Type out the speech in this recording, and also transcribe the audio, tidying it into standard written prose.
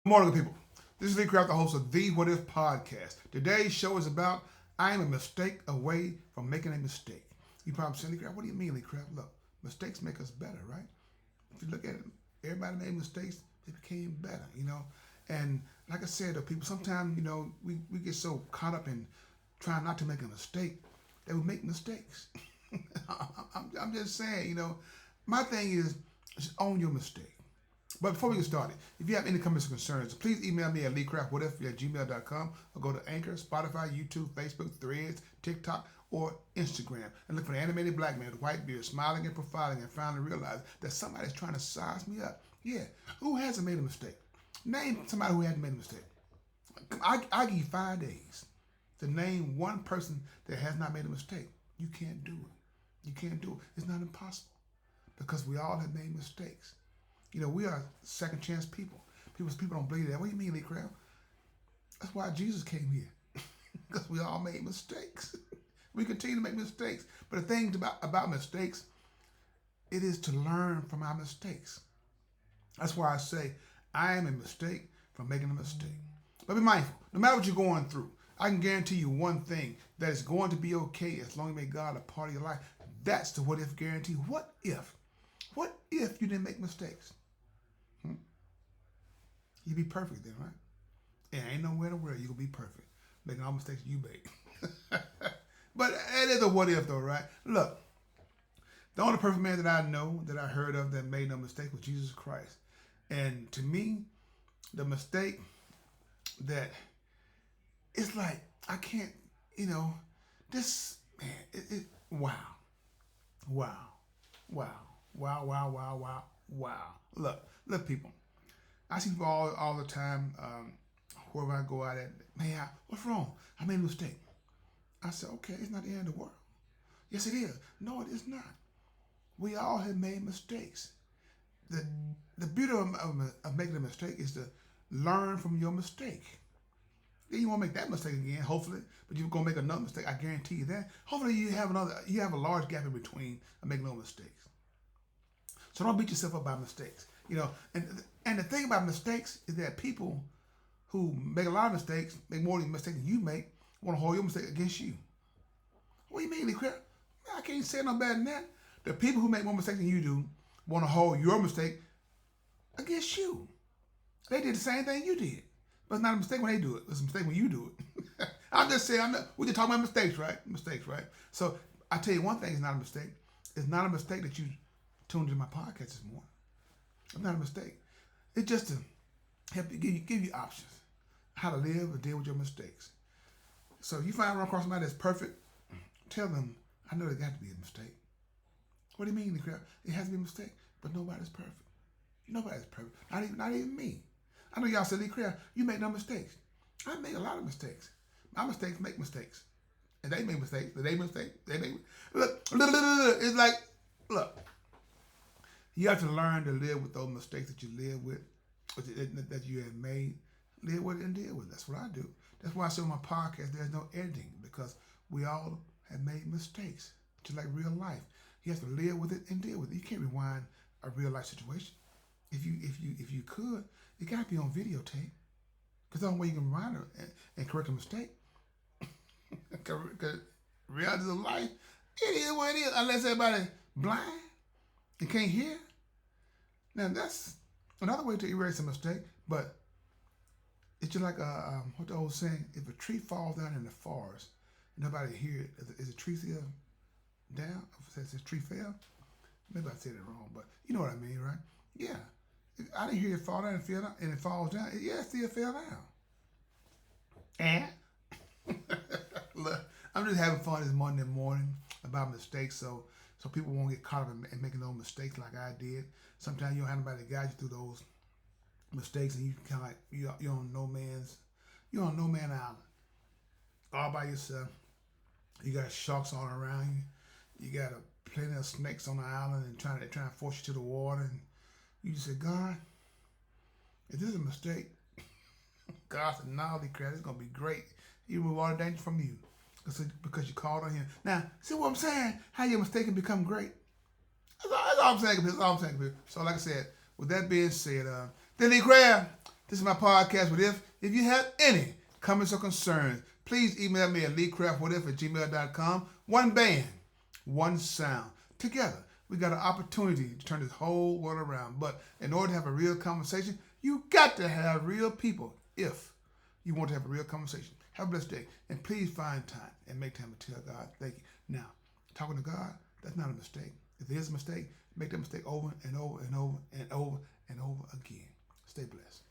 Good morning, people. This is Lee Craft, the host of the What If podcast. Today's show is about I am a mistake away from making a mistake. You probably say, Lee Craft, what do you mean, Lee Craft? Look, mistakes make us better, right? If you look at it, everybody made mistakes, they became better, And like I said, people sometimes, we get so caught up in trying not to make a mistake that we make mistakes. I'm just saying, my thing is just own your mistake. But before we get started, if you have any comments or concerns, please email me at leecraftwhatif@gmail.com or go to Anchor, Spotify, YouTube, Facebook, Threads, TikTok, or Instagram and look for the animated black man with white beard smiling and profiling and finally realize that somebody's trying to size me up. Yeah, who hasn't made a mistake? Name somebody who hasn't made a mistake. I give you 5 days to name one person that has not made a mistake. You can't do it. You can't do it. It's not impossible because we all have made mistakes. We are second chance people. People don't believe that. What do you mean, Lee Craft? That's why Jesus came here. Because we all made mistakes. We continue to make mistakes. But the thing about mistakes, it is to learn from our mistakes. That's why I say I am a mistake from making a mistake. But be mindful, no matter what you're going through, I can guarantee you one thing, that it's going to be okay as long as you make God a part of your life. That's the what if guarantee. What if? What if you didn't make mistakes? You'd be perfect then, right? And ain't nowhere in the world you're going to be perfect, making all mistakes you make. But it is a what if though, right? Look, the only perfect man that I know, that I heard of, that made no mistake was Jesus Christ. And to me, the mistake that it's like, I can't, this, man, wow. Look, people. I see people all the time, wherever I go out at, man, what's wrong? I made a mistake. I said, okay, it's not the end of the world. Yes, it is. No, it is not. We all have made mistakes. The beauty of making a mistake is to learn from your mistake. Then you won't make that mistake again, hopefully, but you're gonna make another mistake. I guarantee you that. Hopefully, you have a large gap in between and make no mistakes. So don't beat yourself up by mistakes. And the thing about mistakes is that people who make a lot of mistakes, make more than mistakes than you make, want to hold your mistake against you. What do you mean, Lee Craft? I can't say no better than that. The people who make more mistakes than you do want to hold your mistake against you. They did the same thing you did. But it's not a mistake when they do it. It's a mistake when you do it. I'm just saying, we're just talking about mistakes, right? Mistakes, right? So I tell you one thing is not a mistake. It's not a mistake that you tuned into my podcast this morning. It's not a mistake. It's just to help you, give you options how to live or deal with your mistakes. So if you run across somebody that's perfect, tell them, I know there got to be a mistake. What do you mean, Lee Craft? It has to be a mistake, but nobody's perfect. Nobody's perfect. Not even me. I know y'all say, Lee Craft, you make no mistakes. I make a lot of mistakes. My mistakes make mistakes. And they make mistakes. They make look. It's like, look. You have to learn to live with those mistakes that you live with, that you have made. Live with it and deal with it. That's what I do. That's why I say on my podcast, there's no editing, because we all have made mistakes, just like real life. You have to live with it and deal with it. You can't rewind a real life situation. If you could, it got to be on videotape, because the only way you can rewind it and correct a mistake. Because reality of life, it is what it is, unless everybody's blind and can't hear. Now that's another way to erase a mistake, but it's just like what the old saying: if a tree falls down in the forest, and nobody hear it, is a tree still down? If a tree fell, maybe I said it wrong, but you know what I mean, right? Yeah, I didn't hear it fall down and it falls down. Yeah, it still fell down. And look, I'm just having fun this Monday morning about mistakes, so people won't get caught up in making those mistakes like I did. Sometimes you don't have anybody to guide you through those mistakes, and you kind of like you're on no man's island, all by yourself. You got sharks all around you. You got plenty of snakes on the island and trying to force you to the water, and you just say, God, if this is a mistake, God said, no, Lee Craft, it's gonna be great. He remove all the danger from you because you called on Him. Now, see what I'm saying? How your mistake can become great. That's all I'm saying. So like I said, with that being said, then Lee Craft, This is my podcast. What if you have any comments or concerns, please email me at leecraftwhatif@gmail.com. One band, one sound. Together, we got an opportunity to turn this whole world around. But in order to have a real conversation, you got to have real people if you want to have a real conversation. Have a blessed day. And please find time and make time to tell God thank you. Now, talking to God, that's not a mistake. If there's a mistake, make that mistake over and over and over and over and over again. Stay blessed.